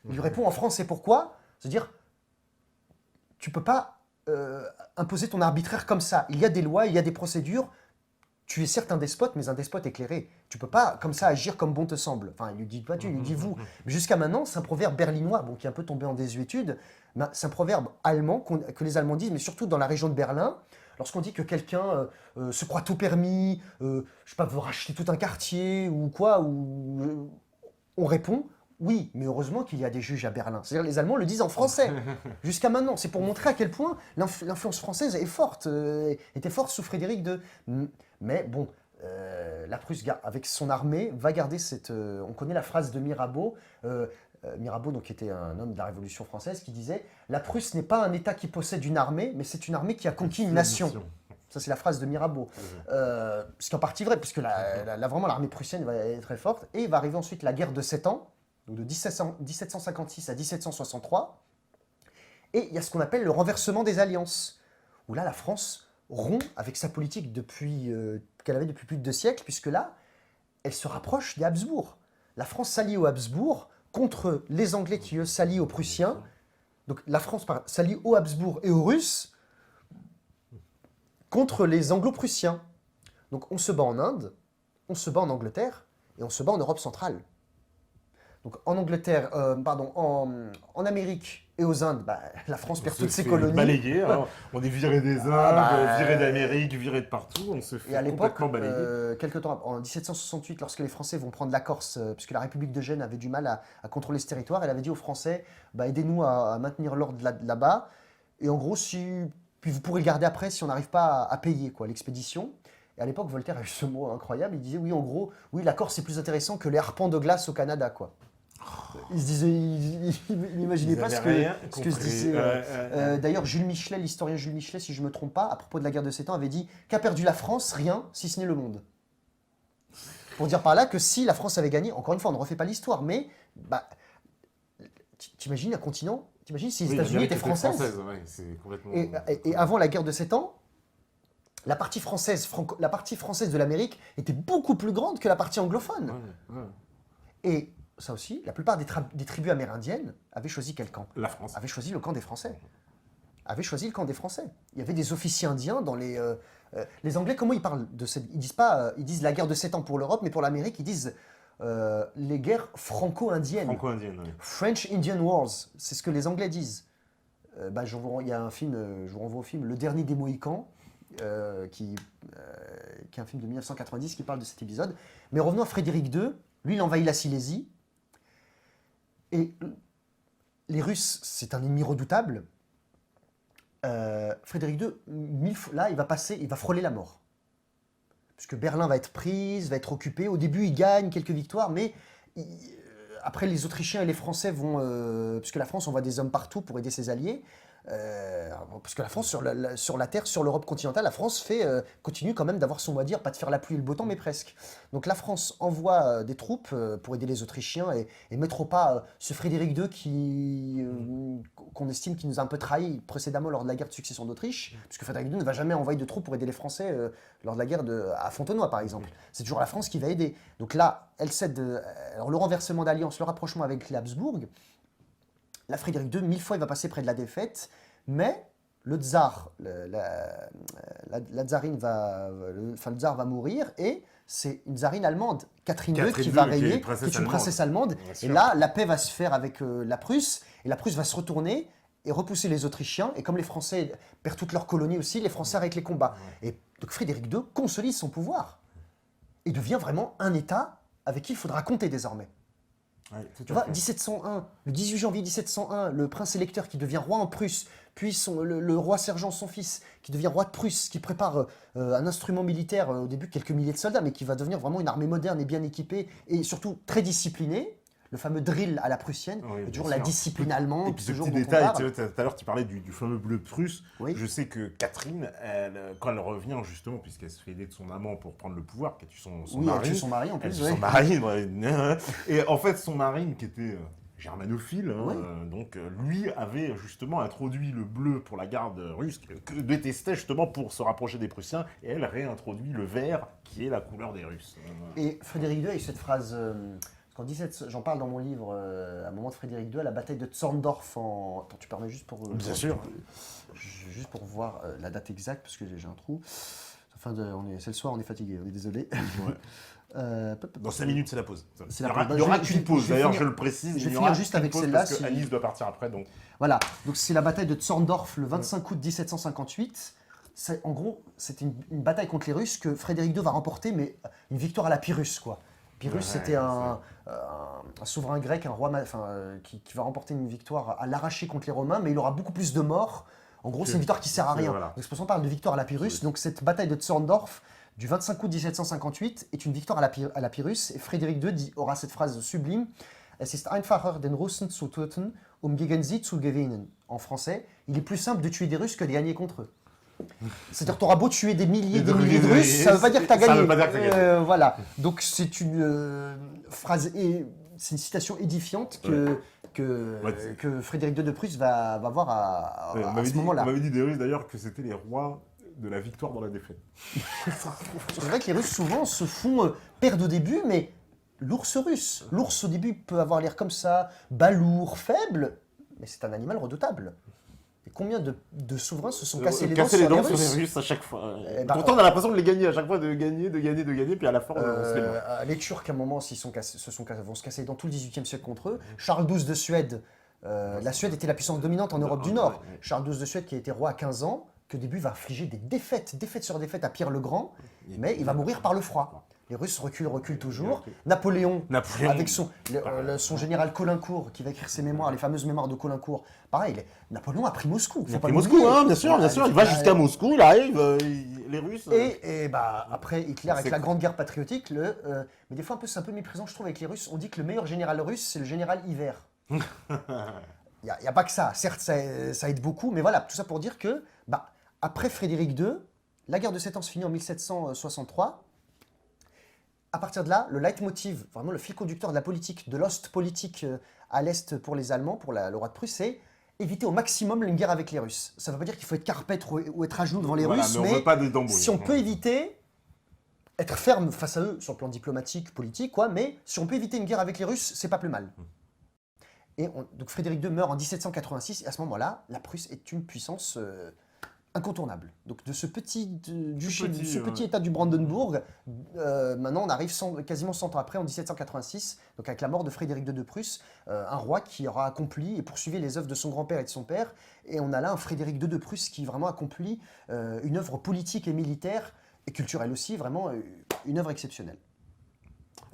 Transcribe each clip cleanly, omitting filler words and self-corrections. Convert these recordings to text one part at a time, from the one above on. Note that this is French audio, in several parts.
Il lui répond en français pourquoi? C'est-à-dire, tu ne peux pas imposer ton arbitraire comme ça. Il y a des lois, il y a des procédures. Tu es certes un despote, mais un despote éclairé. Tu ne peux pas comme ça agir comme bon te semble. Enfin, il lui dit pas tu, il lui dit vous. Mais jusqu'à maintenant, c'est un proverbe berlinois, bon, qui est un peu tombé en désuétude. C'est un proverbe allemand que les Allemands disent, mais surtout dans la région de Berlin. Lorsqu'on dit que quelqu'un se croit tout permis, je sais pas, veut racheter tout un quartier ou quoi, on répond oui, mais heureusement qu'il y a des juges à Berlin. C'est-à-dire les Allemands le disent en français jusqu'à maintenant. C'est pour montrer à quel point l'influence française est forte, était forte sous Frédéric II. Mais bon, la Prusse, avec son armée, va garder cette... on connaît la phrase de Mirabeau, Mirabeau, donc, qui était un homme de la Révolution française, qui disait « La Prusse n'est pas un État qui possède une armée, mais c'est une armée qui a conquis une nation. » Ça, c'est la phrase de Mirabeau. Ce qui est en partie vrai, puisque vraiment l'armée prussienne va être très forte. Et va arriver ensuite la guerre de 7 ans, donc de 1756 à 1763. Et il y a ce qu'on appelle le renversement des alliances, où là, la France rompt avec sa politique qu'elle avait depuis plus de 2 siècles, puisque là, elle se rapproche des Habsbourg. La France s'allie aux Habsbourg contre les Anglais qui, eux, s'allient aux Prussiens. Donc la France s'allie aux Habsbourg et aux Russes contre les Anglo-Prussiens. Donc on se bat en Inde, on se bat en Angleterre et on se bat en Europe centrale. Donc en Angleterre, en Amérique et aux Indes, la France perd toutes ses colonies. Balayé, hein. On est viré des Indes, viré d'Amérique, viré de partout, on se fait complètement balayer. Quelques temps en 1768, lorsque les Français vont prendre la Corse, puisque la République de Gênes avait du mal à contrôler ce territoire, elle avait dit aux Français, aidez-nous à maintenir l'ordre là-bas, et en gros, puis vous pourrez le garder après si on n'arrive pas à payer l'expédition. Et à l'époque, Voltaire a eu ce mot incroyable, il disait, oui, en gros, oui, la Corse c'est plus intéressant que les harpans de glace au Canada, quoi. Il se disait, il n'imaginait pas ce que se disait. D'ailleurs, Jules Michelet, l'historien Jules Michelet, si je ne me trompe pas, à propos de la guerre de 7 ans, avait dit qu'a perdu la France? Rien, si ce n'est le monde. Pour dire par là que si la France avait gagné, encore une fois, on ne refait pas l'histoire, mais t'imagines un continent, t'imagines si les États-Unis étaient françaises. Ouais, c'est complètement... Et avant la guerre de 7 ans, la partie française de l'Amérique était beaucoup plus grande que la partie anglophone. Et ça aussi, la plupart des tribus amérindiennes avaient choisi quel camp? La France. Avaient choisi le camp des Français. Avaient choisi le camp des Français. Il y avait des officiers indiens dans les... les Anglais, comment ils parlent de cette... Ils disent pas... ils disent la guerre de 7 ans pour l'Europe, mais pour l'Amérique, ils disent les guerres franco-indiennes. Franco-indiennes, oui. French Indian Wars, c'est ce que les Anglais disent. Il y a un film, je vous renvoie au film Le Dernier des Mohicans, qui est un film de 1990 qui parle de cet épisode. Mais revenons à Frédéric II. Lui, il envahit la Silésie. Et les Russes, c'est un ennemi redoutable. Frédéric II, là, il va frôler la mort. Puisque Berlin va être prise, va être occupée. Au début, il gagne quelques victoires, mais après, les Autrichiens et les Français vont... puisque la France envoie des hommes partout pour aider ses alliés. Parce que la France, sur la Terre, sur l'Europe continentale, la France continue quand même d'avoir son mot à dire, pas de faire la pluie et le beau temps, mais presque. Donc la France envoie des troupes pour aider les Autrichiens et mettre au pas ce Frédéric II qu'on estime qui nous a un peu trahis précédemment lors de la guerre de succession d'Autriche, puisque Frédéric II ne va jamais envoyer de troupes pour aider les Français lors de la guerre à Fontenoy, par exemple. C'est toujours la France qui va aider. Donc là, elle cède. Alors le renversement d'alliance, le rapprochement avec les Habsbourg. Là, Frédéric II, 1000 fois, il va passer près de la défaite, mais le tsar, la tsarine le tsar va mourir, et c'est une tsarine allemande, Catherine II, qui va régner, qui est une princesse allemande. Et là, la paix va se faire avec la Prusse, et la Prusse va se retourner et repousser les Autrichiens. Et comme les Français perdent toutes leurs colonies aussi, les Français arrêtent les combats. Et donc Frédéric II consolide son pouvoir et devient vraiment un État avec qui il faudra compter désormais. Ouais, tu vois, 1701, le 18 janvier 1701, le prince électeur qui devient roi en Prusse, puis le roi sergent, son fils, qui devient roi de Prusse, qui prépare un instrument militaire, au début quelques milliers de soldats, mais qui va devenir vraiment une armée moderne et bien équipée, et surtout très disciplinée. Le fameux drill à la prussienne, toujours la discipline allemande. Et puis ce petit détail, tout à l'heure tu parlais du fameux bleu prusse. Oui. Je sais que Catherine, quand elle revient justement, puisqu'elle se fait aider de son amant pour prendre le pouvoir, qui a tué son mari. Elle tue son mari en plus. Son mari, et en fait son mari qui était germanophile, donc lui avait justement introduit le bleu pour la garde russe, que détestait justement pour se rapprocher des Prussiens, et elle réintroduit le vert qui est la couleur des Russes. Et Frédéric II a eu cette phrase... J'en parle dans mon livre, à un moment de Frédéric II, à la bataille de Zorndorf en... Attends, tu permets juste pour... Bien sûr. Juste pour voir la date exacte, parce que j'ai un trou. C'est le soir, on est fatigué, on est désolé. Dans 5 minutes, c'est la pause. C'est Il la n'y aura, pause. il y aura Je vais qu'une pause, d'ailleurs, finir- je le précise. je vais il y aura finir juste qu'une avec pause celle-là, Parce que si- Alice doit partir après, donc... Voilà, donc c'est la bataille de Zorndorf le 25 août 1758. En gros, c'était une bataille contre les Russes que Frédéric II va remporter, mais une victoire à la Pyrrhus, quoi. Pyrrhus, Ouais, c'était un souverain grec, un roi qui va remporter une victoire à l'arraché contre les Romains, mais il aura beaucoup plus de morts. En gros, c'est une victoire qui sert à rien. Voilà. Donc, c'est pour ça qu'on parle de victoire à la Pyrrhus. Oui. Donc cette bataille de Zorndorf du 25 août 1758 est une victoire à la Pyrrhus. Et Frédéric II aura cette phrase sublime: Es ist einfacher, den Russen zu töten, gegen sie zu gewinnen. En français, il est plus simple de tuer des Russes que de gagner contre eux. C'est-à-dire que tu auras beau tuer des milliers de Russes, ça ne veut pas dire que tu as Ça gagné. veut pas dire que t'as gagné. Voilà. Donc c'est une phrase, c'est une citation édifiante que Frédéric II de Prusse va avoir à ce moment-là. On m'avait dit des Russes d'ailleurs que c'était les rois de la victoire dans la défaite. C'est vrai que les Russes souvent se font perdre au début, mais l'ours russe. L'ours au début peut avoir l'air comme ça, balourd, faible, mais c'est un animal redoutable. Et combien de souverains se sont cassés les dents sur les Russes à chaque fois. Eh ben, Pourtant, on a l'impression de les gagner à chaque fois, de gagner, puis à la fin, on se les met. Les Turcs, à un moment, vont se casser dans tout le XVIIIe siècle contre eux. Charles XII de Suède, la Suède était la puissance dominante en Europe du Nord. Ouais. Charles XII de Suède, qui a été roi à 15 ans, qui au début va infliger des défaites sur défaites à Pierre le Grand, mais il va mourir par le froid. Les Russes reculent toujours. Napoléon, avec son général Caulaincourt, qui va écrire ses mémoires, les fameuses mémoires de Caulaincourt. Pareil, Napoléon a pris Moscou. Il a pris Moscou, hein, bien sûr. Il va jusqu'à Moscou, il arrive, les Russes... Et après Hitler, avec la Grande Guerre patriotique, mais des fois c'est un peu méprisant, je trouve, avec les Russes. On dit que le meilleur général russe, c'est le général Hiver. Il n'y a pas que ça. Certes, ça aide beaucoup, mais voilà, tout ça pour dire que, après Frédéric II, la guerre de 7 ans se finit en 1763. À partir de là, le leitmotiv, vraiment le fil conducteur de la politique, de l'Ostpolitik à l'Est pour les Allemands, pour le roi de Prusse, c'est éviter au maximum une guerre avec les Russes. Ça ne veut pas dire qu'il faut être carpêtre ou être à genoux devant les Russes, mais on veut pas des si on peut éviter, être ferme face à eux sur le plan diplomatique, politique, mais si on peut éviter une guerre avec les Russes, c'est pas plus mal. Et donc Frédéric II meurt en 1786, et à ce moment-là, la Prusse est une puissance incontournable. Donc de ce petit état du Brandenbourg, maintenant on arrive quasiment 100 ans après, en 1786, donc avec la mort de Frédéric II de Prusse, un roi qui aura accompli et poursuivi les œuvres de son grand-père et de son père, et on a là un Frédéric II de Prusse qui vraiment accomplit une œuvre politique et militaire, et culturelle aussi, vraiment une œuvre exceptionnelle.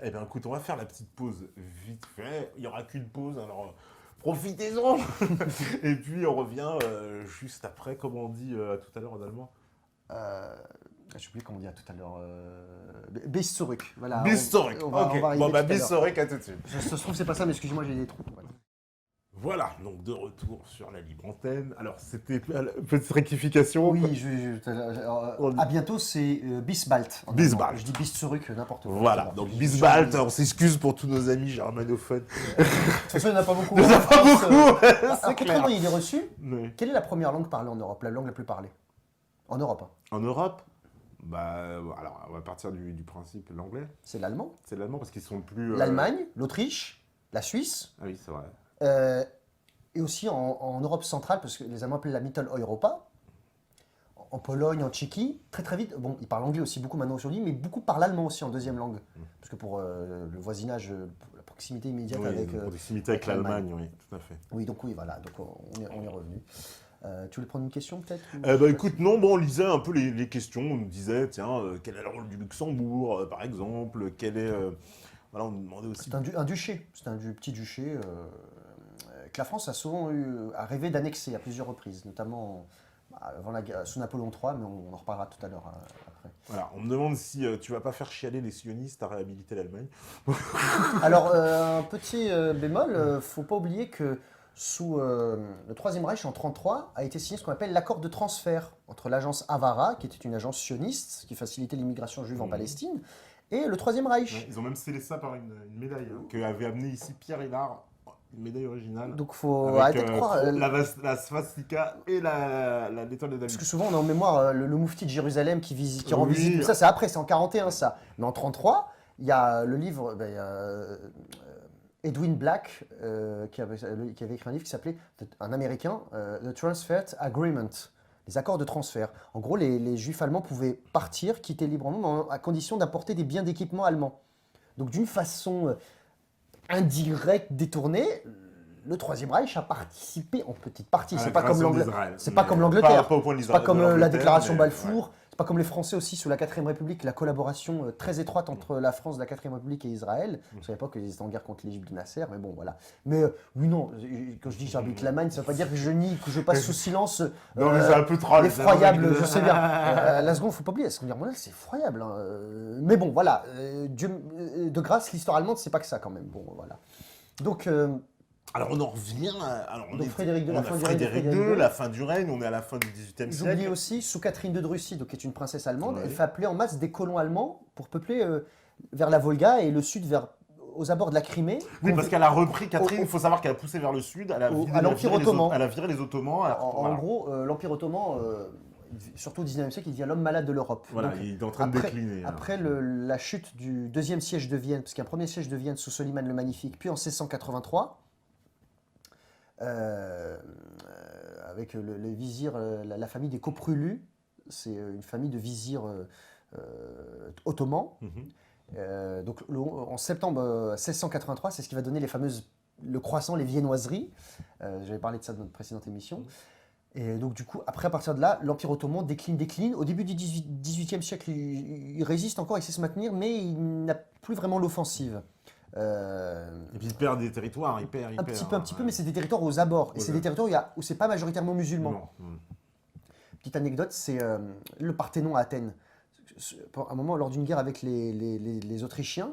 Eh bien écoute, on va faire la petite pause vite fait, il n'y aura qu'une pause, alors... Profitez-en. Et puis on revient juste après, comme on dit tout à l'heure en allemand. J'ai oublié comment on dit tout à l'heure. Bis zurück. Voilà, bis zurück. On va arriver bis zurück, à tout de suite. Ça se trouve, c'est pas ça, mais excusez-moi, j'ai des trous. Voilà, donc de retour sur la libre antenne. Alors, c'était une petite rectification. Oui, à bientôt, c'est bis bald. Bis bald. Je dis bis zurück, n'importe quoi. Voilà, donc bis bald, on s'excuse pour tous nos amis germanophones. De toute façon, il n'y en a pas beaucoup. Il n'y en a pas beaucoup, c'est clair. Comment il est reçu? Oui. Quelle est la première langue parlée en Europe, la langue la plus parlée? En Europe. En Europe, alors on va partir du principe l'anglais. C'est l'allemand. C'est l'allemand parce qu'ils sont plus... L'Allemagne, l'Autriche, la Suisse. Ah oui, c'est vrai. Et aussi en Europe centrale, parce que les Allemands appellent la Mitteleuropa, en Pologne, en Tchéquie, très vite, bon, ils parlent anglais aussi beaucoup maintenant aujourd'hui, mais beaucoup parlent allemand aussi en deuxième langue, parce que pour le voisinage, la proximité immédiate avec... proximité avec l'Allemagne, oui, tout à fait. Oui, donc oui, voilà, donc on est revenu. Tu voulais prendre une question peut-être écoute, non, on lisait un peu les questions, on nous disait, tiens, quel est le rôle du Luxembourg, par exemple, quel est... voilà, on nous demandait aussi... C'est un duché, c'est un petit duché que la France a souvent a rêvé d'annexer à plusieurs reprises, notamment sous Napoléon III, mais on en reparlera tout à l'heure après. Voilà, on me demande si tu vas pas faire chialer les sionistes à réhabiliter l'Allemagne. Alors, un petit bémol, faut pas oublier que sous le Troisième Reich, en 1933, a été signé ce qu'on appelle l'accord de transfert entre l'agence Avara, qui était une agence sioniste qui facilitait l'immigration juive en Palestine, et le Troisième Reich. Ouais, ils ont même scellé ça par une médaille qu'avait amené ici Pierre Hénard, une médaille originale. Donc faut arrêter de croire. La swastika et l'étoile de David. Parce que souvent on a en mémoire le moufti de Jérusalem qui rend visite, tout ça, c'est après, c'est en 41 ça. Mais en 1933, il y a le livre Edwin Black, qui avait écrit un livre qui s'appelait, un Américain, The Transfer Agreement, les accords de transfert. En gros, les Juifs allemands pouvaient partir, quitter librement, à condition d'apporter des biens d'équipement allemands. Donc d'une façon indirecte, détournée, le Troisième Reich a participé en petite partie. C'est pas comme l'Angleterre. C'est pas comme l'Angleterre. C'est pas comme la déclaration Balfour. Ouais. C'est pas comme les Français aussi sous la 4ème République, la collaboration très étroite entre la France de la 4ème République et Israël. Je savais pas qu'ils étaient en guerre contre l'Égypte de Nasser, mais bon, voilà. Mais oui, non, quand je dis j'habite l'Allemagne, ça veut pas dire que je nie, que je passe sous silence non, mais c'est un peu troll. L'effroyable, je sais bien. La seconde, faut pas oublier, la Seconde Guerre mondiale, c'est effroyable. Hein. Mais bon, voilà. Dieu, de grâce, l'histoire allemande, c'est pas que ça quand même. Bon, voilà. Donc. Alors on en revient donc Frédéric II, la fin du règne, on est à la fin du XVIIIe siècle. J'oublie aussi, sous Catherine II de Russie, donc, qui est une princesse allemande, elle fait appeler en masse des colons allemands pour peupler vers la Volga et le sud aux abords de la Crimée. Oui, parce qu'elle a repris, Catherine, il faut savoir qu'elle a poussé vers le sud, elle a viré les Ottomans. En gros, l'Empire ottoman, surtout au XIXe siècle, il devient l'homme malade de l'Europe. Voilà, donc, il est en train de décliner. Après la chute du deuxième siège de Vienne, parce qu'il y a un premier siège de Vienne sous Soliman le Magnifique, puis en 1683, avec les vizirs, la famille des Koprulu, c'est une famille de vizirs ottomans. Donc en septembre 1683, c'est ce qui va donner le croissant, les viennoiseries. J'avais parlé de ça dans notre précédente émission. Et donc du coup, après, à partir de là, l'Empire ottoman décline. Au début du XVIIIe siècle, il résiste encore, il sait se maintenir, mais il n'a plus vraiment l'offensive. Et puis il perd des territoires, il perd un petit peu, mais c'est des territoires aux abords. Et c'est des territoires où c'est pas majoritairement musulman. Petite anecdote, c'est le Parthénon à Athènes. À un moment, lors d'une guerre avec les Autrichiens,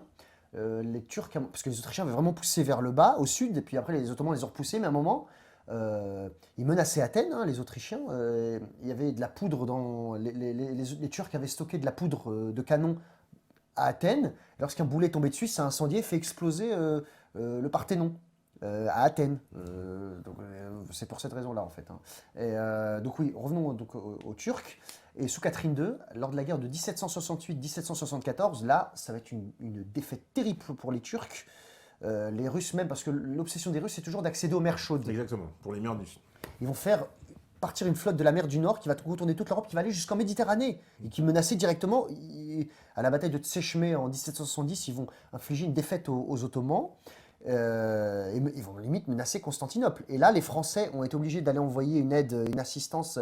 les Turcs, parce que les Autrichiens avaient vraiment poussé vers le bas, au sud, et puis après les Ottomans les ont repoussés, mais à un moment, ils menaçaient Athènes, hein, les Autrichiens. Il y avait de la poudre dans... Les Turcs avaient stocké de la poudre de canon à Athènes. Lorsqu'un boulet est tombé dessus, ça a incendié et fait exploser le Parthénon à Athènes. C'est pour cette raison-là, en fait. Hein. Donc oui, revenons donc aux Turcs. Et sous Catherine II, lors de la guerre de 1768-1774, là, ça va être une défaite terrible pour les Turcs. Les Russes même, parce que l'obsession des Russes, c'est toujours d'accéder aux mers chaudes. Exactement, pour les mers du Sud. Ils vont faire partir une flotte de la mer du Nord qui va contourner toute l'Europe, qui va aller jusqu'en Méditerranée et qui menaçait directement, à la bataille de Tsechtmé en 1770, ils vont infliger une défaite aux Ottomans. Et ils vont limite menacer Constantinople. Et là, les Français ont été obligés d'aller envoyer une aide, une assistance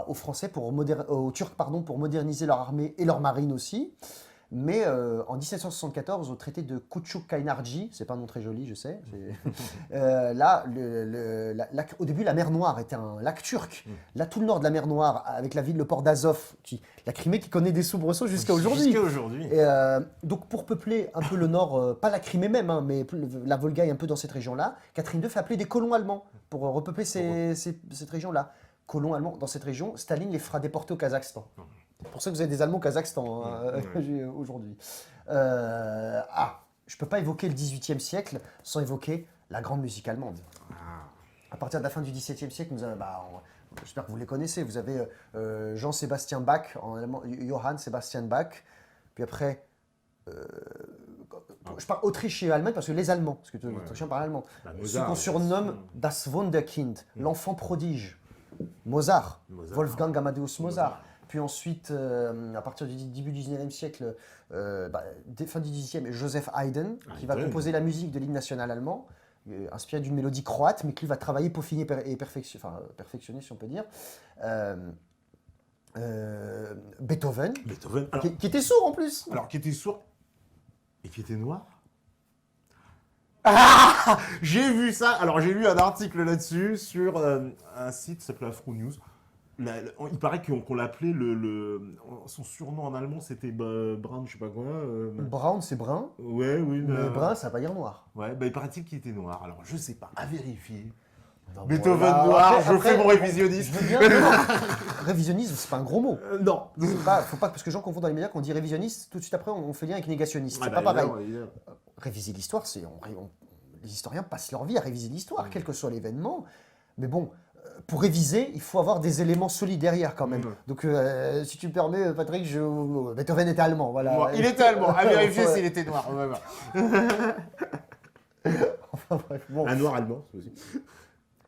aux Français, aux Turcs, pour moderniser leur armée et leur marine aussi. Mais en 1774, au traité de Küçük-Kaynarca, c'est pas un nom très joli, je sais. Là, au début, la mer Noire était un lac turc. Là, tout le nord de la mer Noire, avec la ville, le port d'Azov, la Crimée qui connaît des soubresauts jusqu'à aujourd'hui. Donc, pour peupler un peu le nord, pas la Crimée même, hein, mais la Volga est un peu dans cette région-là, Catherine II fait appeler des colons allemands pour repeupler cette région-là. Colons allemands dans cette région, Staline les fera déporter au Kazakhstan. C'est pour ça que vous avez des Allemands au Kazakhstan aujourd'hui. Je ne peux pas évoquer le XVIIIe siècle sans évoquer la grande musique allemande. À partir de la fin du XVIIe siècle, j'espère que vous les connaissez. Vous avez Jean-Sébastien Bach, en allemand, Johann Sebastian Bach. Puis après, je parle Autriche et Allemagne parce que les Allemands, parce que les Autrichiens parlent allemand. Ce qu'on surnomme Das Wunderkind, l'enfant prodige. Mozart. Wolfgang Amadeus Mozart. Puis ensuite, à partir du début du 19e siècle, fin du 18e, Joseph Haydn, qui va composer la musique de l'hymne national allemand, inspiré d'une mélodie croate, mais qui va travailler, peaufiner et perfectionner, si on peut dire. Beethoven, alors, qui était sourd en plus. Alors, qui était sourd et qui était noir. J'ai vu ça. Alors, j'ai lu un article là-dessus sur un site qui s'appelle Afro News. Il paraît qu'on l'appelait son surnom en allemand, c'était Brown, je sais pas quoi. Brown, c'est brun. Ouais, oui. Mais brun, ça veut pas dire noir. Ouais, il paraît-il qu'il était noir. Alors, je sais pas, à vérifier. Non, Beethoven noir, je fais mon révisionnisme. Révisionnisme, c'est pas un gros mot. Non. Faut pas, parce que les gens confondent dans les médias, qu'on dit révisionniste, tout de suite après, on fait lien avec négationniste. C'est pas pareil. Réviser l'histoire, les historiens passent leur vie à réviser l'histoire, quel que soit l'événement. Mais bon, pour réviser, il faut avoir des éléments solides derrière quand même. Donc, si tu me permets, Patrick, Beethoven était allemand. Voilà. Il était allemand. À vérifier s'il était noir. Enfin bref, bon. Un noir allemand, c'est aussi.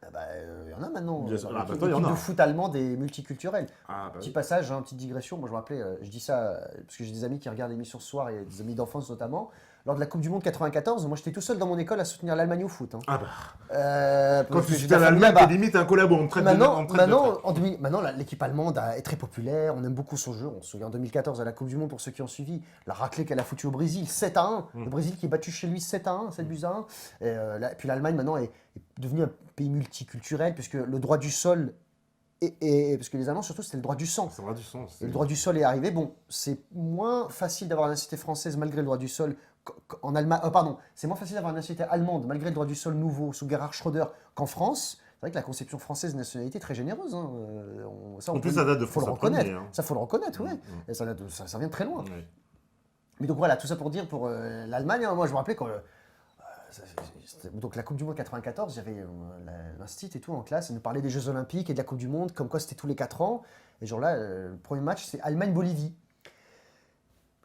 Il y en a maintenant. Bien sûr. Ah, bah, L'équipe toi, il y en a. de foot allemande est multiculturelle. Ah, bah Petit oui. passage, hein, petite digression. Moi, je me rappelais, je dis ça parce que j'ai des amis qui regardent l'émission ce soir et des amis d'enfance notamment. Lors de la Coupe du Monde 94, moi, j'étais tout seul dans mon école à soutenir l'Allemagne au foot. Hein. Ah bah. Quand Parce tu que j'ai suis de à la famille l'Allemagne, là-bas. t'es limite un collabo, on te traite Maintenant, de traite. maintenant, l'équipe allemande est très populaire, on aime beaucoup son jeu. On se souvient en 2014 à la Coupe du Monde, pour ceux qui ont suivi, la raclée qu'elle a foutue au Brésil, 7-1. Le Brésil qui est battu chez lui 7-1, 7 buts à 1. Puis l'Allemagne maintenant est devenue un pays multiculturel, puisque le droit du sol, parce que les Allemands surtout c'était le droit du sang. Ça aura du sens. Et le droit du sol est arrivé. Bon, c'est moins facile d'avoir une nationalité française malgré le droit du sol en Allemagne. Pardon, c'est moins facile d'avoir une nationalité allemande malgré le droit du sol nouveau sous Gerhard Schröder qu'en France. C'est vrai que la conception française de nationalité est très généreuse. Hein. En plus, ça date de faut le France reconnaître. Premier, hein. Ça, faut le reconnaître, ouais. Mm. Et ça vient de très loin. Ouais. Mais donc voilà, tout ça pour dire pour l'Allemagne. Hein, moi, je me rappelais quand. Donc la Coupe du Monde 94, j'avais l'instit et tout en classe, et nous parlait des Jeux Olympiques et de la Coupe du Monde, comme quoi c'était tous les 4 ans. Et genre là, le premier match, c'est Allemagne-Bolivie.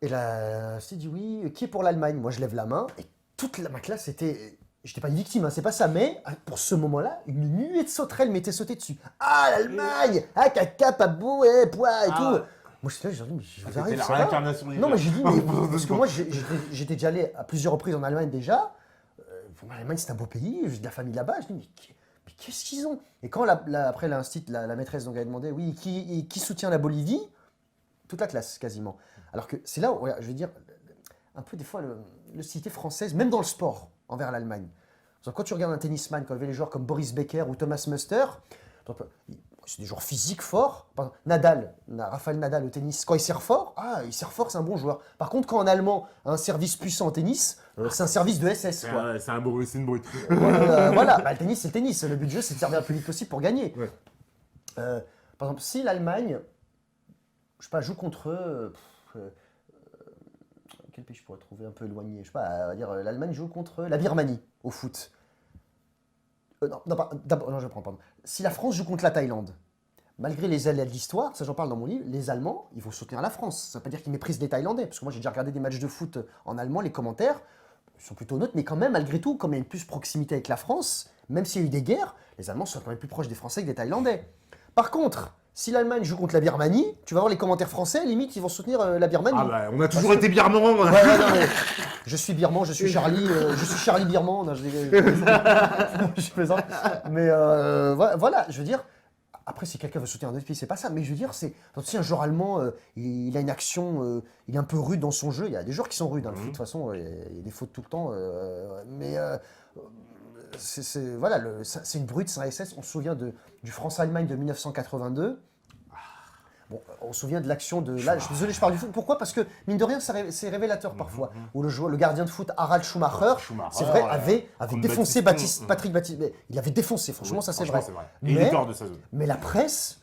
Et là, l'instit dit oui, qui est pour l'Allemagne? Moi, je lève la main, et toute ma classe était... J'étais pas une victime, hein, c'est pas ça, mais pour ce moment-là, une nuée de sauterelles m'était sautée dessus. Ah, l'Allemagne! Ah, caca, papou, poids et tout. Ouais. Moi, j'étais là, j'ai dit, mais je vous C'était arrive, la ça va? réincarnation Non, mais j'ai dit, mais, parce que moi, j'étais déjà allé à plusieurs reprises en Allemagne déjà. Pour moi, l'Allemagne, c'est un beau pays, j'ai de la famille là-bas. Je dis, mais qu'est-ce qu'ils ont? Et quand, après l'instit, la maîtresse donc, avait demandé, oui, qui soutient la Bolivie? Toute la classe, quasiment. Alors que c'est là où, je veux dire, un peu des fois, l'hostilité française, même dans le sport, envers l'Allemagne. Quand tu regardes un tennisman, quand il y avait les joueurs comme Boris Becker ou Thomas Muster, c'est des joueurs physiques forts. Par exemple, Nadal, Rafael Nadal au tennis, quand il sert fort, il sert fort, c'est un bon joueur. Par contre, quand un Allemand a un service puissant en tennis, c'est un service de SS. Quoi. C'est une brute. Voilà, le tennis, c'est le tennis. Le but du jeu, c'est de servir le plus vite possible pour gagner. Ouais. Par exemple, si l'Allemagne, je sais pas, joue contre quel pays je pourrais trouver un peu éloigné? Je sais pas, on va dire l'Allemagne joue contre la Birmanie au foot. Non, je prends, pardon. Si la France joue contre la Thaïlande, malgré les aléas de l'histoire, ça j'en parle dans mon livre, les Allemands, ils vont soutenir la France. Ça ne veut pas dire qu'ils méprisent les Thaïlandais, parce que moi j'ai déjà regardé des matchs de foot en allemand, les commentaires sont plutôt neutres, mais quand même, malgré tout, comme il y a une plus proximité avec la France, même s'il y a eu des guerres, les Allemands sont quand même plus proches des Français que des Thaïlandais. Par contre, si l'Allemagne joue contre la Birmanie, tu vas voir les commentaires français, limite, ils vont soutenir la Birmanie. Ah bah, on a toujours été birman. Ouais, non, mais je suis birman, je suis Charlie, je suis Charlie birman. Non, je plaisante. Mais voilà, je veux dire. Après, si quelqu'un veut soutenir un autre pays, c'est pas ça. Mais je veux dire, c'est si un joueur allemand, il a une action, il est un peu rude dans son jeu. Il y a des joueurs qui sont rudes. Hein, le foot, de toute façon, il y a des fautes tout le temps. Voilà, c'est une brute, c'est un SS. On se souvient du France-Allemagne de 1982. Bon, on se souvient de l'action de... Là, je suis désolé, je parle du foot. Pourquoi? Parce que, mine de rien, c'est révélateur parfois. Où le gardien de foot, Harald Schumacher, c'est vrai, avait défoncé Patrick Baptiste. Mais il avait défoncé, franchement, ça c'est vrai. Et il est hors de sa zone. Mais la presse,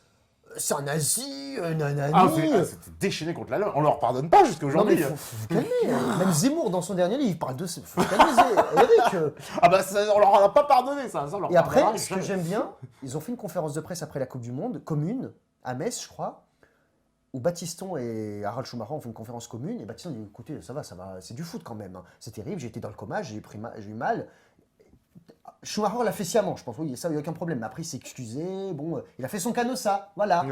c'est un nazi, nanani... C'était déchaîné contre l'Allemagne. On leur pardonne pas jusqu'à Non aujourd'hui. mais faut vous calmer. Même Zemmour, dans son dernier livre, il parle de... Faut vous calmer, Eric. Ah bah, on leur en a pas pardonné, ça. On leur Et après, pardonnera ce que jamais. j'aime bien, ils ont fait une conférence de presse après la Coupe du Monde, commune, à Metz, je crois, où Battiston et Harald Schumacher ont fait une conférence commune, et Battiston dit, écoutez, ça va, c'est du foot quand même, hein. C'est terrible, j'ai été dans le coma, j'ai eu mal. Schumacher l'a fait sciemment, je pense, oui, ça, il n'y a aucun problème. Mais après, il s'est excusé, bon, il a fait son canossa, voilà.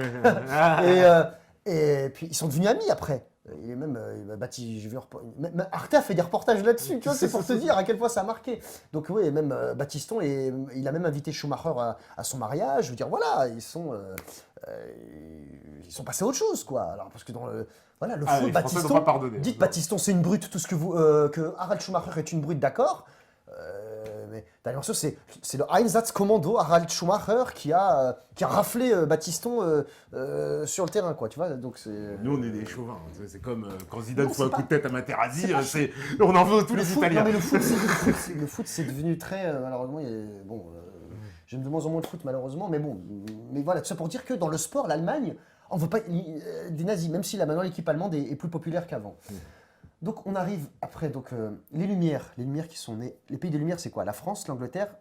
Et puis, ils sont devenus amis après. Il est même j'ai vu même Arte a fait des reportages là-dessus, tu vois, c'est pour te dire à quel point ça a marqué. Donc oui, même Battiston, il a même invité Schumacher à son mariage. Je veux dire, voilà, ils sont passés à autre chose, quoi. Alors parce que dans le foot, Les Français n'ont Battiston, pas pardonné. dites Battiston, c'est une brute, tout ce que vous, que Harald Schumacher est une brute, d'accord. Mais t'as l'impression c'est le Einsatzkommando Harald Schumacher qui a raflé Battiston sur le terrain, quoi, tu vois. Donc Nous, on est des chauvins. C'est comme quand Zidane Non, fout un c'est coup de tête à Materazzi, on en veut à tous les Italiens. Non, mais le foot, c'est devenu très malheureusement. J'aime de moins en moins le foot malheureusement, mais bon, mais voilà, tout ça pour dire que dans le sport, l'Allemagne, on veut pas des nazis, même si là maintenant l'équipe allemande est plus populaire qu'avant. Donc on arrive après les Lumières qui sont nées. Les pays des Lumières, c'est quoi? La France, l'Angleterre,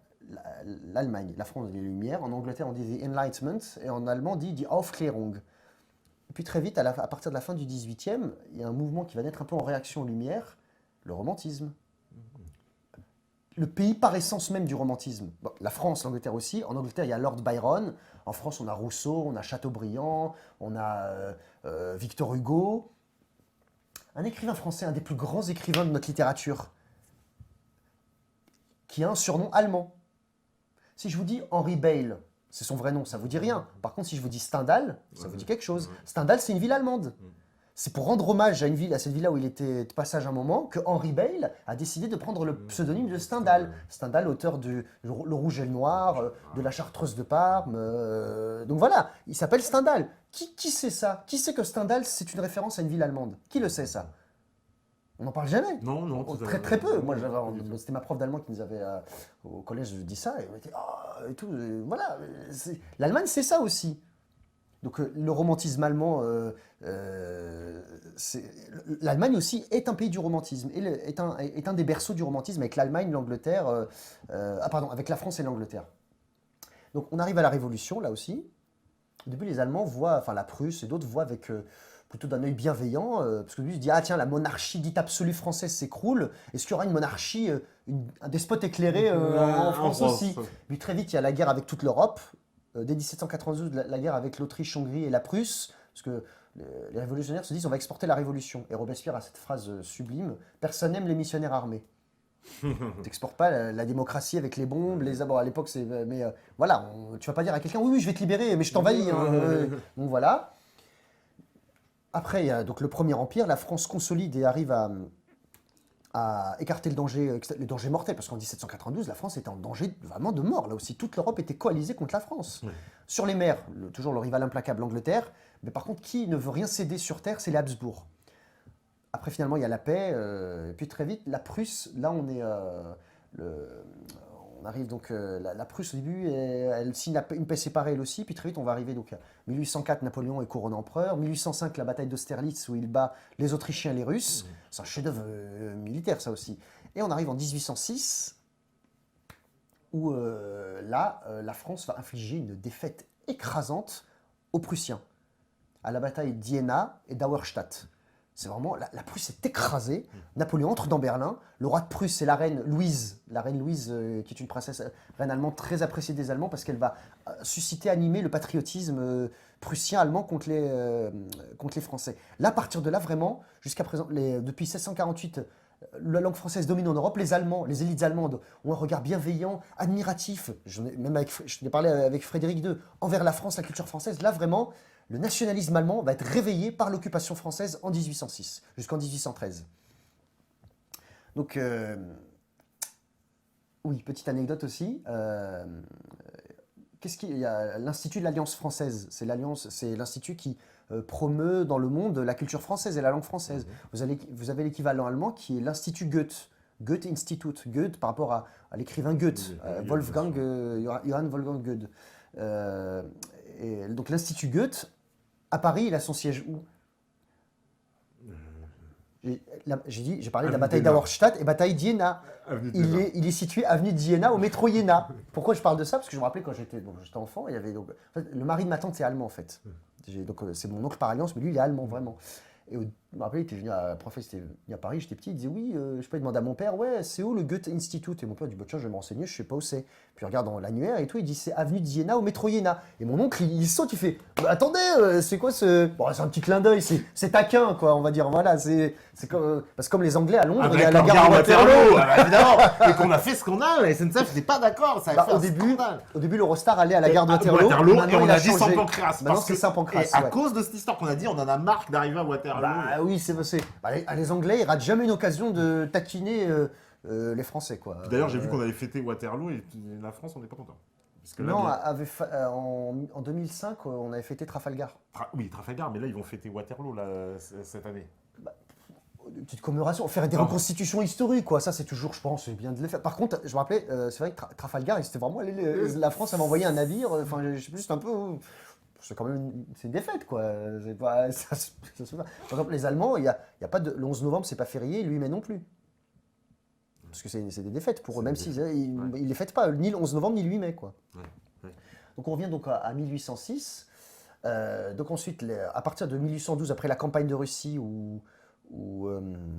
l'Allemagne. La France, les Lumières. En Angleterre, on dit the Enlightenment et en allemand, on dit die Aufklärung. Et puis très vite, à partir de la fin du 18e, il y a un mouvement qui va naître un peu en réaction aux Lumières, le romantisme. le pays par essence même du romantisme. Bon, la France, l'Angleterre aussi. En Angleterre, il y a Lord Byron. En France, on a Rousseau, on a Chateaubriand, on a Victor Hugo. Un écrivain français, un des plus grands écrivains de notre littérature, qui a un surnom allemand. Si je vous dis Henri Beyle, c'est son vrai nom, ça vous dit rien. Par contre, si je vous dis Stendhal, ça vous dit quelque chose. Stendhal, c'est une ville allemande. C'est pour rendre hommage à une ville, à cette ville-là où il était de passage un moment, que Henri Beyle a décidé de prendre le pseudonyme de Stendhal. Stendhal, auteur de Le Rouge et le Noir, de La Chartreuse de Parme. Donc voilà, il s'appelle Stendhal. Qui sait ça? Qui sait que Stendhal, c'est une référence à une ville allemande? Qui le sait ça? On n'en parle jamais. Non. Très peu. Moi, c'était ma prof d'allemand qui nous avait au collège dit ça et on était et tout. Voilà, l'Allemagne, c'est ça aussi. Donc le romantisme allemand, l'Allemagne aussi est un pays du romantisme, est un des berceaux du romantisme avec l'Allemagne, l'Angleterre, avec la France et l'Angleterre. Donc on arrive à la Révolution là aussi. Au début, les Allemands voient, enfin la Prusse et d'autres voient avec plutôt d'un œil bienveillant, parce que lui se dit ah tiens, la monarchie dite absolue française s'écroule. Est-ce qu'il y aura une monarchie, un despote écléré en France aussi? Puis très vite, il y a la guerre avec toute l'Europe. Dès 1792, la guerre avec l'Autriche-Hongrie et la Prusse, parce que les révolutionnaires se disent on va exporter la révolution. Et Robespierre a cette phrase sublime, personne n'aime les missionnaires armés. T'exportes pas la démocratie avec les bombes, les abords. À l'époque, c'est. Mais voilà, tu vas pas dire à quelqu'un oui, je vais te libérer, mais je t'envahis. Donc voilà. Après, il y a donc le Premier Empire, la France consolide et arrive à écarter le danger mortel, parce qu'en 1792, la France était en danger vraiment de mort. Là aussi, toute l'Europe était coalisée contre la France. Oui. Sur les mers, toujours le rival implacable, l'Angleterre. Mais par contre, qui ne veut rien céder sur terre, c'est les Habsbourg. Après, finalement, il y a la paix. Et puis très vite, la Prusse, là, on arrive donc... la Prusse, au début, elle signe une paix séparée, elle aussi. Puis très vite, on va arriver donc à 1804, Napoléon est couronné empereur. 1805, la bataille d'Austerlitz, où il bat les Autrichiens et les Russes. C'est un chef-d'œuvre militaire, ça aussi. Et on arrive en 1806, où la France va infliger une défaite écrasante aux Prussiens, à la bataille d'Iéna et d'Auerstadt. C'est vraiment, la Prusse est écrasée. Napoléon entre dans Berlin. Le roi de Prusse, c'est la reine Louise, qui est une princesse, reine allemande très appréciée des Allemands parce qu'elle va susciter, animer le patriotisme prussien-allemand contre les Français. Là, à partir de là, vraiment, jusqu'à présent, depuis 1748, la langue française domine en Europe. Les Allemands, les élites allemandes ont un regard bienveillant, admiratif. Je n'ai parlé avec Frédéric II, envers la France, la culture française. Là, vraiment, le nationalisme allemand va être réveillé par l'occupation française en 1806, jusqu'en 1813. Donc, oui, petite anecdote aussi. Qu'est-ce qu'il y a l'Institut de l'Alliance française. C'est l'institut qui promeut dans le monde la culture française et la langue française. Vous avez l'équivalent allemand qui est l'Institut Goethe. Goethe Institut. Goethe par rapport à l'écrivain Goethe, Johann Wolfgang Goethe. Et donc l'Institut Goethe, à Paris, il a son siège où? J'ai parlé de la bataille d'Auerstadt et bataille d'Iéna. Il est situé avenue d'Iéna au métro Iéna. Pourquoi je parle de ça? Parce que je me rappelais quand j'étais enfant, il y avait le mari de ma tante c'est allemand en fait. Donc c'est mon oncle par alliance, mais lui il est allemand vraiment. Et je me rappelle, il était venu à Paris, j'étais petit, il disait oui, je peux demander à mon père, ouais, c'est où le Goethe Institute? Et mon père dit, bah, tiens, je vais me renseigner, je sais pas où c'est. Puis il regarde dans l'annuaire et tout, il dit, c'est avenue d'Iéna au métro Iéna. Et mon oncle, il saute, il fait, bah, attendez, c'est quoi ce. Bon, c'est un petit clin d'œil, c'est taquin, quoi, on va dire, voilà, c'est comme. Parce que comme les Anglais à Londres, il y a la gare de Waterloo. Évidemment, et qu'on a fait ce qu'on a, la SNCF n'était pas d'accord, ça a fait au début, l'Eurostar allait à la gare de Waterloo, et on a dit Saint-Pancras. Maintenant, c'est Saint-Pancras. Et à cause de cette histoire qu'on a dit, on en a marre d'arriver à Waterloo. Bah oui, les Anglais, ils ratent jamais une occasion de taquiner les Français, quoi. D'ailleurs, j'ai vu qu'on avait fêté Waterloo et la France, on n'est pas content. Non, en 2005, on avait fêté Trafalgar. Oui, Trafalgar, mais là, ils vont fêter Waterloo cette année. Une petite commémoration, faire des reconstitutions historiques, quoi. Ça, c'est toujours, je pense, c'est bien de le faire. Par contre, je me rappelais, c'est vrai que Trafalgar, c'était vraiment. La France avait envoyé un navire, enfin, je sais plus, juste un peu. C'est quand même une défaite, quoi. C'est pas, ça se fait pas. Par exemple, les Allemands, il y a pas de, le 11 novembre, c'est pas férié, le 8 mai non plus. Parce que c'est des défaites pour eux, même s'ils ne les fêtent pas, ni le 11 novembre, ni le 8 mai, quoi. Ouais. Donc on revient donc à 1806. Donc ensuite, à partir de 1812, après la campagne de Russie, où où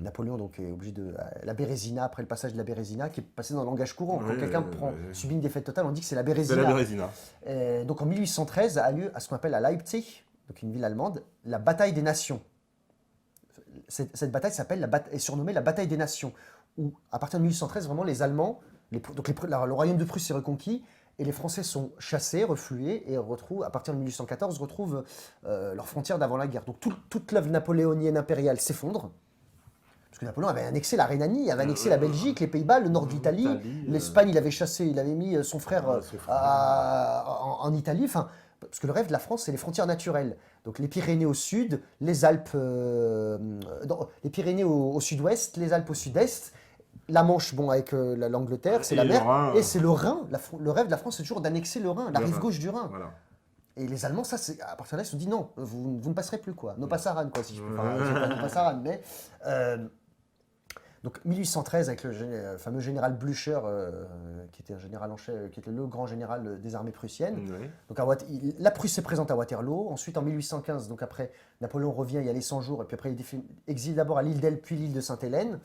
Napoléon donc, est obligé de... La Bérésina, après le passage de la Bérésina, qui est passé dans le langage courant. Quand quelqu'un subit une défaite totale, on dit que c'est la Bérésina. C'est la Bérésina. Donc en 1813 a lieu à ce qu'on appelle à Leipzig, donc une ville allemande, la bataille des nations. Cette bataille est surnommée la bataille des nations, où à partir de 1813, vraiment les Allemands, le royaume de Prusse est reconquis, et les Français sont chassés, reflués, et à partir de 1814, retrouvent leurs frontières d'avant la guerre. Donc toute l'œuvre napoléonienne impériale s'effondre, parce que Napoléon avait annexé la Rhénanie, avait annexé la Belgique, les Pays-Bas, le nord de l'Italie, l'Espagne, il avait mis son frère en Italie, enfin, parce que le rêve de la France, c'est les frontières naturelles. Donc les Pyrénées au sud, les Alpes, les Pyrénées au sud-ouest, les Alpes au sud-est, la Manche, bon, avec l'Angleterre, c'est la mer, et c'est le Rhin. Le rêve de la France, c'est toujours d'annexer le Rhin, la rive gauche du Rhin. Voilà. Et les Allemands, ça, à partir de là, ils se sont dit non, vous ne passerez plus, quoi. No passaran, quoi, si je peux. Enfin, c'est pas no passaran, mais. Donc 1813, avec le fameux général Blücher, qui était un général en chef, qui était le grand général des armées prussiennes. Oui. Donc la Prusse est présente à Waterloo. Ensuite, en 1815, donc après, Napoléon revient, il y a les 100 jours, et puis après, il exile d'abord à l'île d'Elbe, puis l'île de Sainte-Hélène.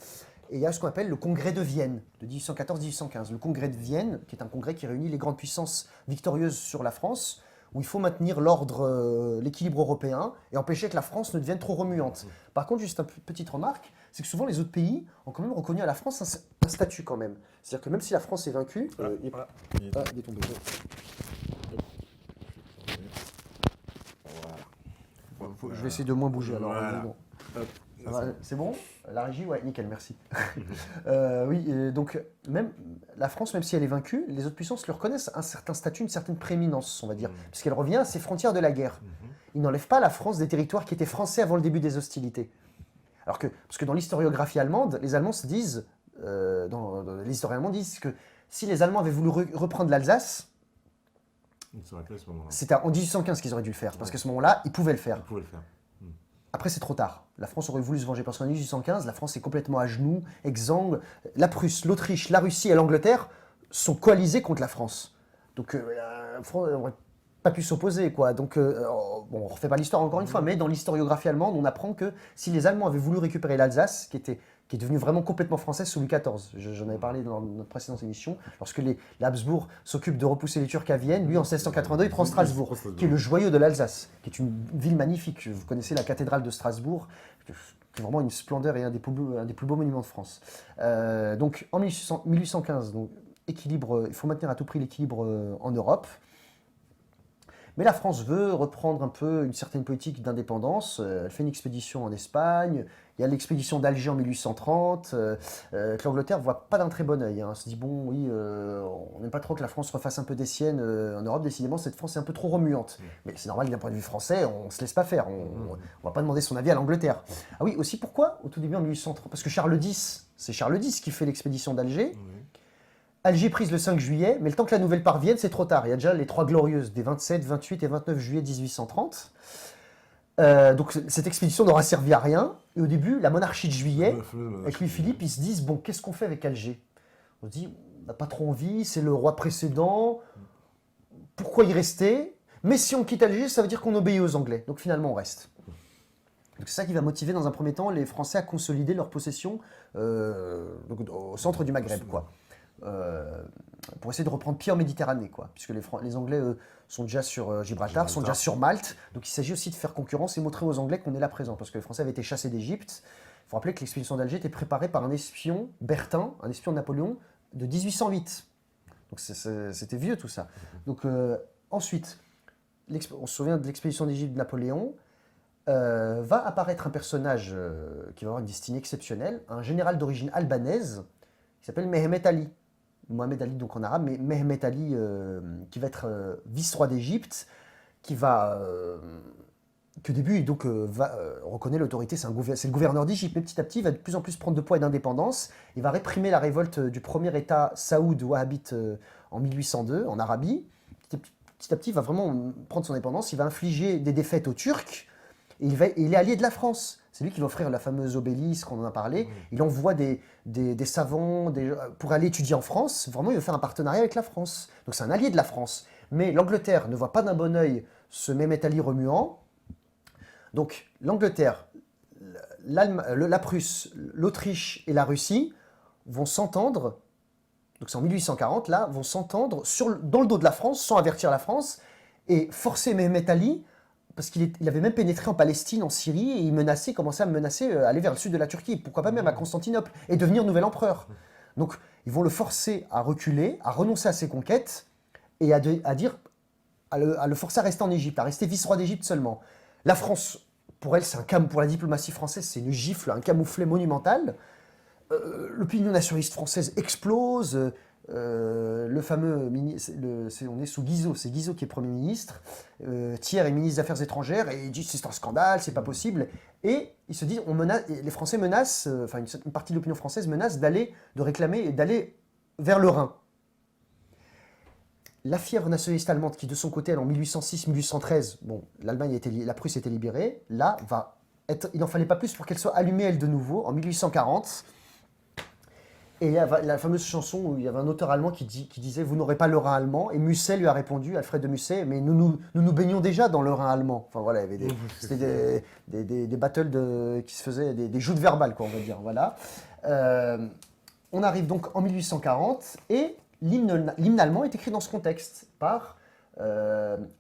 Et il y a ce qu'on appelle le congrès de Vienne, de 1814-1815. Le congrès de Vienne, qui est un congrès qui réunit les grandes puissances victorieuses sur la France, où il faut maintenir l'ordre, l'équilibre européen, et empêcher que la France ne devienne trop remuante. Par contre, juste une petite remarque, c'est que souvent les autres pays ont quand même reconnu à la France un statut quand même. C'est-à-dire que même si la France est vaincue... il est tombé. Voilà. Je vais essayer de moins bouger alors. Voilà. Bon. C'est bon? La régie? Ouais, nickel, merci. Oui, donc même la France, même si elle est vaincue, les autres puissances lui reconnaissent un certain statut, une certaine prééminence, on va dire, puisqu'elle revient à ses frontières de la guerre. Ils n'enlèvent pas la France des territoires qui étaient français avant le début des hostilités. Parce que dans l'historiographie allemande, les Allemands se disent, les historiens allemands disent que si les Allemands avaient voulu reprendre l'Alsace, c'était en 1815 qu'ils auraient dû le faire, parce qu'à ce moment-là, ils pouvaient le faire. Après, c'est trop tard. La France aurait voulu se venger, parce qu'en 1815, la France est complètement à genoux, exsangue. La Prusse, l'Autriche, la Russie et l'Angleterre sont coalisés contre la France. Donc, la France n'aurait pas pu s'opposer, quoi. Donc, bon, on ne refait pas l'histoire encore une fois, mais dans l'historiographie allemande, on apprend que si les Allemands avaient voulu récupérer l'Alsace, qui est devenue vraiment complètement française sous Louis XIV. J'en avais parlé dans notre précédente émission. Lorsque les Habsbourg s'occupent de repousser les Turcs à Vienne, lui, en 1682, il prend Strasbourg, qui est le joyau de l'Alsace, qui est une ville magnifique. Vous connaissez la cathédrale de Strasbourg, qui est vraiment une splendeur et un des plus beaux monuments de France. Donc, en 1815, donc, équilibre, il faut maintenir à tout prix l'équilibre en Europe. Mais la France veut reprendre un peu une certaine politique d'indépendance. Elle fait une expédition en Espagne. Il y a l'expédition d'Alger en 1830. Que l'Angleterre ne voit pas d'un très bon œil. Elle se dit, bon, oui, on n'aime pas trop que la France refasse un peu des siennes en Europe. Décidément, cette France est un peu trop remuante. Mais c'est normal, d'un point de vue français, on ne se laisse pas faire. On ne va pas demander son avis à l'Angleterre. Ah oui, aussi pourquoi, au tout début en 1830? Parce que Charles X, c'est Charles X qui fait l'expédition d'Alger. Alger prise le 5 juillet, mais le temps que la nouvelle parvienne, c'est trop tard. Il y a déjà les trois glorieuses des 27, 28 et 29 juillet 1830. Donc cette expédition n'aura servi à rien. Et au début, la monarchie de juillet, avec Louis-Philippe, ils se disent, bon, qu'est-ce qu'on fait avec Alger? On se dit, on n'a pas trop envie, c'est le roi précédent, pourquoi y rester? Mais si on quitte Alger, ça veut dire qu'on obéit aux Anglais. Donc finalement, on reste. Donc c'est ça qui va motiver dans un premier temps les Français à consolider leur possession au centre du Maghreb, quoi. Pour essayer de reprendre pied en Méditerranée, quoi, puisque les Anglais sont déjà sur Gibraltar, sont déjà sur Malte, donc il s'agit aussi de faire concurrence et montrer aux Anglais qu'on est là présent, parce que les Français avaient été chassés d'Égypte. Il faut rappeler que l'expédition d'Alger était préparée par un espion, Bertin, un espion de Napoléon, de 1808. Donc c'était vieux tout ça. Donc ensuite, on se souvient de l'expédition d'Égypte de Napoléon, va apparaître un personnage qui va avoir une destinée exceptionnelle, un général d'origine albanaise, qui s'appelle Mehemet Ali. Mohamed Ali, donc en arabe, mais Mehemet Ali, qui va être vice-roi d'Égypte, qui va, qui au début donc, reconnaît l'autorité, c'est le gouverneur d'Égypte, mais petit à petit, il va de plus en plus prendre de poids et d'indépendance. Il va réprimer la révolte du premier État saoud wahhabite en 1802, en Arabie. Petit à petit, il va vraiment prendre son indépendance, il va infliger des défaites aux Turcs, et il est allié de la France. C'est lui qui va offrir la fameuse obélisque, on en a parlé. Il envoie des savants pour aller étudier en France. Vraiment, il veut faire un partenariat avec la France. Donc c'est un allié de la France. Mais l'Angleterre ne voit pas d'un bon œil ce Mehmet Ali remuant. Donc l'Angleterre la Prusse, l'Autriche et la Russie vont s'entendre, donc c'est en 1840, là, vont s'entendre dans le dos de la France, sans avertir la France, et forcer Mehmet Ali, parce qu'il avait même pénétré en Palestine, en Syrie, et il commençait à menacer, aller vers le sud de la Turquie, pourquoi pas même à Constantinople, et devenir nouvel empereur. Donc ils vont le forcer à reculer, à renoncer à ses conquêtes, et à le forcer à rester en Égypte, à rester vice-roi d'Égypte seulement. La France, pour elle, pour la diplomatie française, c'est une gifle, un camouflet monumental. L'opinion nationaliste française explose. Le fameux on est sous Guizot, c'est Guizot qui est Premier ministre. Thiers est ministre des Affaires étrangères et il dit c'est un scandale, c'est pas possible. Et il se dit, les Français menacent, enfin une partie de l'opinion française menace d'aller vers le Rhin. La fièvre nationaliste allemande, qui de son côté, elle, en 1806-1813, bon, la Prusse était libérée, là, il n'en fallait pas plus pour qu'elle soit allumée, elle, de nouveau, en 1840. Et il y a la fameuse chanson où il y avait un auteur allemand qui disait « Vous n'aurez pas le Rhin allemand », et Musset lui a répondu, Alfred de Musset, « Mais nous baignons déjà dans le Rhin allemand ». Enfin voilà, il y avait c'était des battles qui se faisaient, des joutes verbales, quoi, on va dire, voilà. On arrive donc en 1840, et l'hymne allemand est écrit dans ce contexte par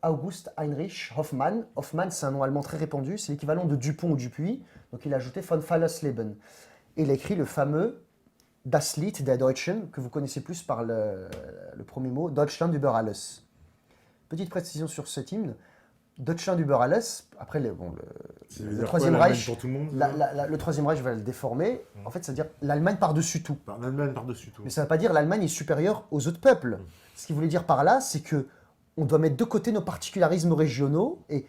August Heinrich Hoffmann. Hoffmann, c'est un nom allemand très répandu, c'est l'équivalent de Dupont ou Dupuis, donc il a ajouté von Fallersleben. Et il a écrit le fameux Das Lied der Deutschen, que vous connaissez plus par le premier mot, Deutschland über alles. Petite précision sur cet hymne, Deutschland über alles, après le Troisième Reich, le Troisième Reich va le déformer, en fait ça veut dire l'Allemagne par-dessus tout. L'Allemagne par-dessus tout. Mais ça ne veut pas dire l'Allemagne est supérieure aux autres peuples. Ce qu'il voulait dire par là, c'est que on doit mettre de côté nos particularismes régionaux et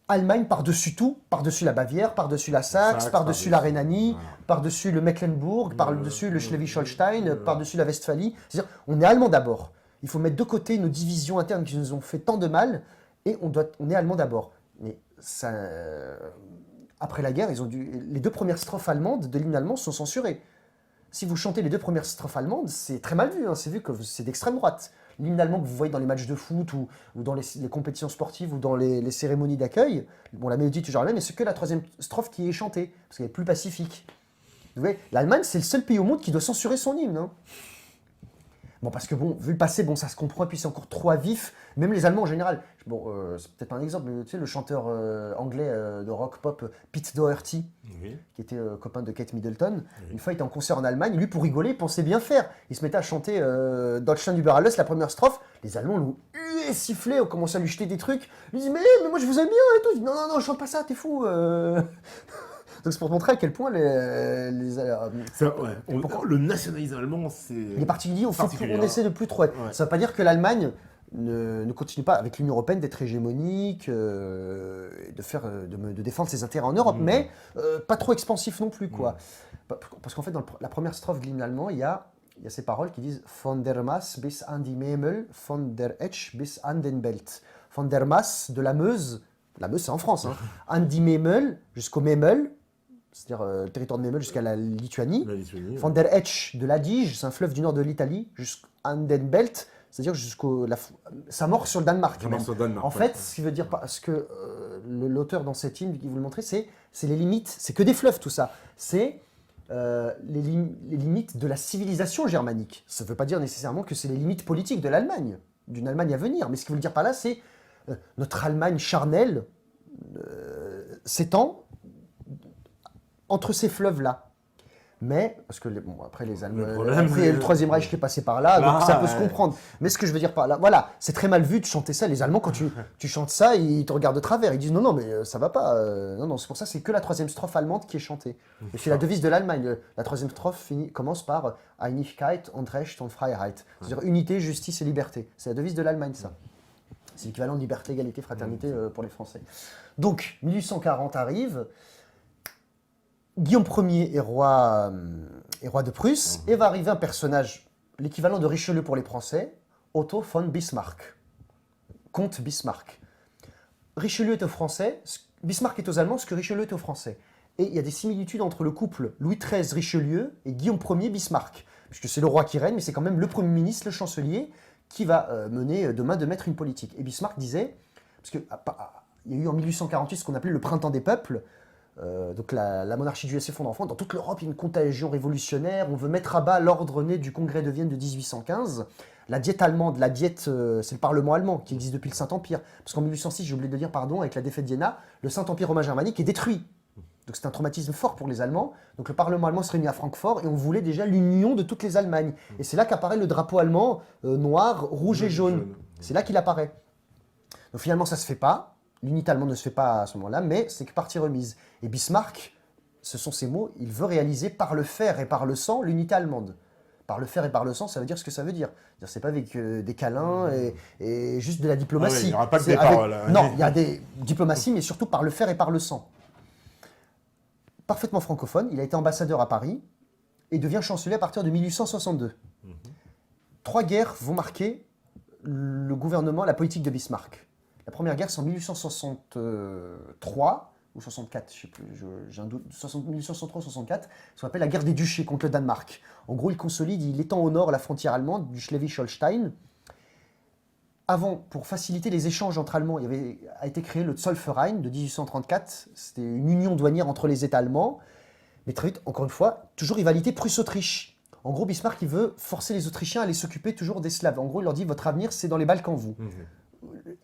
Allemagne par-dessus tout, par-dessus la Bavière, par-dessus la Saxe, par-dessus la Rhénanie, voilà, par-dessus le Mecklembourg, par-dessus le Schleswig-Holstein, par-dessus la Westphalie. C'est-à-dire, on est allemand d'abord. Il faut mettre de côté nos divisions internes qui nous ont fait tant de mal, et on est allemand d'abord. Mais ça, après la guerre, les 2 premières strophes allemandes de l'hymne allemand sont censurées. Si vous chantez les 2 premières strophes allemandes, c'est très mal vu, hein, c'est vu que c'est d'extrême droite. L'hymne allemand que vous voyez dans les matchs de foot ou dans les compétitions sportives ou dans les cérémonies d'accueil, bon, la mélodie est toujours la même, mais c'est que la 3e strophe qui est chantée, parce qu'elle est plus pacifique. Vous voyez, l'Allemagne, c'est le seul pays au monde qui doit censurer son hymne. Hein. Bon, parce que bon, vu le passé, bon, ça se comprend, et puis c'est encore trop à vif, même les Allemands en général. Bon, c'est peut-être un exemple, mais tu sais, le chanteur anglais de rock pop, Pete Doherty, oui, qui était copain de Kate Middleton, oui, une fois il était en concert en Allemagne, lui pour rigoler, il pensait bien faire. Il se mettait à chanter Deutschland über alles, la première strophe, les Allemands l'ont hué, sifflé, ont commencé à lui jeter des trucs. Il dit mais moi je vous aime bien et tout. Il dit, non, je chante pas ça, t'es fou. Donc c'est pour montrer à quel point le nationalisme allemand, c'est... Les particuliers, on essaie de plus trop être. Ouais. Ça ne veut pas dire que l'Allemagne ne continue pas avec l'Union européenne d'être hégémonique, de défendre ses intérêts en Europe, mais pas trop expansif non plus, quoi. Parce qu'en fait, dans la première strophe de l'hymne allemand, il y a ces paroles qui disent « Von der Maas bis an die Memel, von der Etsch bis an den Belt ». Von der Maas, de la Meuse c'est en France, hein, an die Memel, jusqu'au Memel, c'est-à-dire le territoire de Memel jusqu'à la Lituanie. Von der Etsch, de l'Adige, c'est un fleuve du nord de l'Italie, jusqu'à den Belt, c'est-à-dire sa mort sur le Danemark. En fait, ce qui veut dire, parce que l'auteur dans cette hymne qui vous le montrer, c'est les limites, c'est que des fleuves tout ça. C'est les limites de la civilisation germanique. Ça ne veut pas dire nécessairement que c'est les limites politiques de l'Allemagne, d'une Allemagne à venir. Mais ce qu'il veut dire par là, c'est notre Allemagne charnelle s'étend entre ces fleuves-là. Mais, parce que, après les Allemands, après le Troisième Reich qui est passé par là, donc ça peut se comprendre. Mais ce que je veux dire par là, voilà, c'est très mal vu de chanter ça. Les Allemands, quand tu chantes ça, ils te regardent de travers. Ils disent non, mais ça va pas. Non, c'est pour ça, c'est que la 3e strophe allemande qui est chantée. Et c'est la devise de l'Allemagne. La 3e strophe commence par Einigkeit und Recht und Freiheit. C'est-à-dire unité, justice et liberté. C'est la devise de l'Allemagne, ça. C'est l'équivalent de liberté, égalité, fraternité pour les Français. Donc, 1840 arrive. Guillaume Ier est roi de Prusse, et va arriver un personnage, l'équivalent de Richelieu pour les Français, Otto von Bismarck, comte Bismarck. Richelieu est aux Français, Bismarck est aux Allemands, ce que Richelieu est aux Français. Et il y a des similitudes entre le couple Louis XIII Richelieu et Guillaume Ier Bismarck, puisque c'est le roi qui règne, mais c'est quand même le Premier ministre, le chancelier, qui va mener de main de maître une politique. Et Bismarck disait, parce qu'il y a eu en 1848 ce qu'on appelait le printemps des peuples, Donc la monarchie du s'effondre en France. Dans toute l'Europe, il y a une contagion révolutionnaire. On veut mettre à bas l'ordre né du Congrès de Vienne de 1815. La Diète allemande, c'est le Parlement allemand qui existe depuis le Saint-Empire. Parce qu'en 1806, j'ai oublié de le dire, pardon, avec la défaite d'Iéna, le Saint-Empire romain germanique est détruit. Donc c'est un traumatisme fort pour les Allemands. Donc le Parlement allemand se réunit à Francfort et on voulait déjà l'union de toutes les Allemagnes. Et c'est là qu'apparaît le drapeau allemand noir, rouge et jaune. C'est là qu'il apparaît. Donc finalement, ça ne se fait pas. L'unité allemande ne se fait pas à ce moment-là, mais c'est que partie remise. Et Bismarck, ce sont ses mots, il veut réaliser par le fer et par le sang l'unité allemande. Par le fer et par le sang, ça veut dire ce que ça veut dire. C'est pas avec des câlins et juste de la diplomatie. Il n'y aura pas que des paroles. Non, il y a des diplomaties, mais surtout par le fer et par le sang. Parfaitement francophone, il a été ambassadeur à Paris et devient chancelier à partir de 1862. 3 guerres vont marquer le gouvernement, la politique de Bismarck. La première guerre, c'est en 1863 ou 64, je ne sais plus, j'ai un doute, 1863-64, ce qu'on appelle la guerre des duchés contre le Danemark. En gros, il consolide, il étend au nord la frontière allemande du Schleswig-Holstein. Avant, pour faciliter les échanges entre Allemands, a été créé le Zollverein de 1834. C'était une union douanière entre les États allemands. Mais très vite, encore une fois, toujours rivalité Prusse-Autriche. En gros, Bismarck, il veut forcer les Autrichiens à aller s'occuper toujours des Slaves. En gros, il leur dit, votre avenir, c'est dans les Balkans, vous.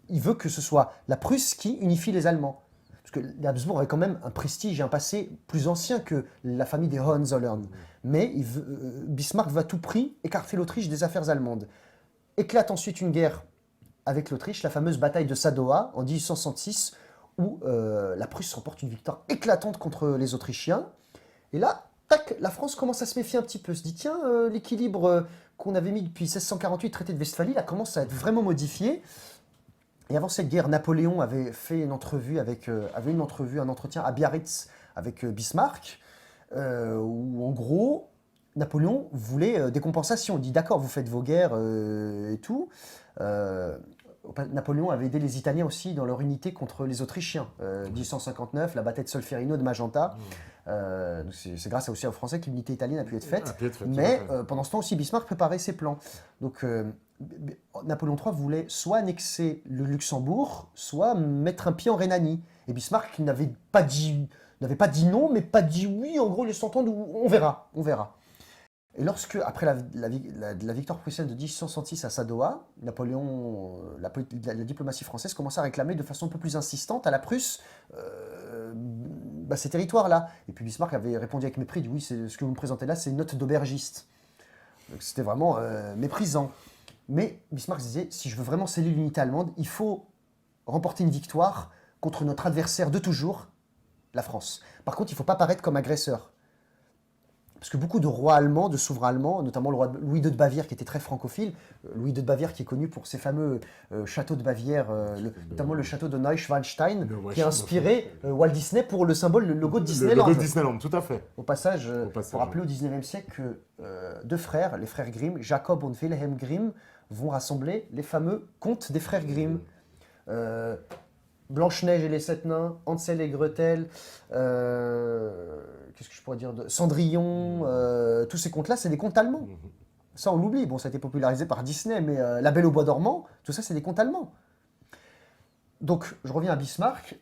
Il veut que ce soit la Prusse qui unifie les Allemands. Parce que les Habsbourg avaient quand même un prestige et un passé plus ancien que la famille des Hohenzollern. Mais Bismarck va à tout prix écarter l'Autriche des affaires allemandes. Éclate ensuite une guerre avec l'Autriche, la fameuse bataille de Sadowa en 1866, où la Prusse remporte une victoire éclatante contre les Autrichiens. Et là, tac, la France commence à se méfier un petit peu, se dit tiens, l'équilibre qu'on avait mis depuis 1648, traité de Westphalie, là commence à être vraiment modifié. Et avant cette guerre, Napoléon avait fait un entretien à Biarritz avec Bismarck, où en gros, Napoléon voulait des compensations. Il dit d'accord, vous faites vos guerres et tout. Napoléon avait aidé les Italiens aussi dans leur unité contre les Autrichiens. 1859, la bataille de Solferino, de Magenta. C'est grâce aussi aux Français que l'unité italienne a pu être faite. Mais pendant ce temps aussi, Bismarck préparait ses plans. Donc Napoléon III voulait soit annexer le Luxembourg, soit mettre un pied en Rhénanie. Et Bismarck n'avait pas dit non, mais pas dit oui. En gros, ils s'entendent, on verra. Et lorsque, après la victoire prussienne de 1866 à Sadowa, Napoléon, la diplomatie française commençait à réclamer de façon un peu plus insistante à la Prusse ces territoires-là. Et puis Bismarck avait répondu avec mépris, il dit oui, ce que vous me présentez là, c'est une note d'aubergiste. Donc c'était vraiment méprisant. Mais Bismarck disait, si je veux vraiment sceller l'unité allemande, il faut remporter une victoire contre notre adversaire de toujours, la France. Par contre, il ne faut pas paraître comme agresseur. Parce que beaucoup de rois allemands, de souverains allemands, notamment le roi Louis II de Bavière qui était très francophile, Louis II de Bavière qui est connu pour ses fameux châteaux de Bavière, notamment le château de Neuschwanstein, qui a inspiré Walt Disney pour le symbole, le logo de Disneyland. Le logo de Disneyland, tout à fait. Au passage, pour rappeler au 19e siècle que 2 frères, les frères Grimm, Jacob et Wilhelm Grimm, vont rassembler les fameux contes des frères Grimm. Blanche-Neige et les 7 nains, Hansel et Gretel, qu'est-ce que je pourrais dire, Cendrillon, tous ces contes-là, c'est des contes allemands. Ça, on l'oublie. Bon, ça a été popularisé par Disney, mais La Belle au bois dormant, tout ça, c'est des contes allemands. Donc, je reviens à Bismarck.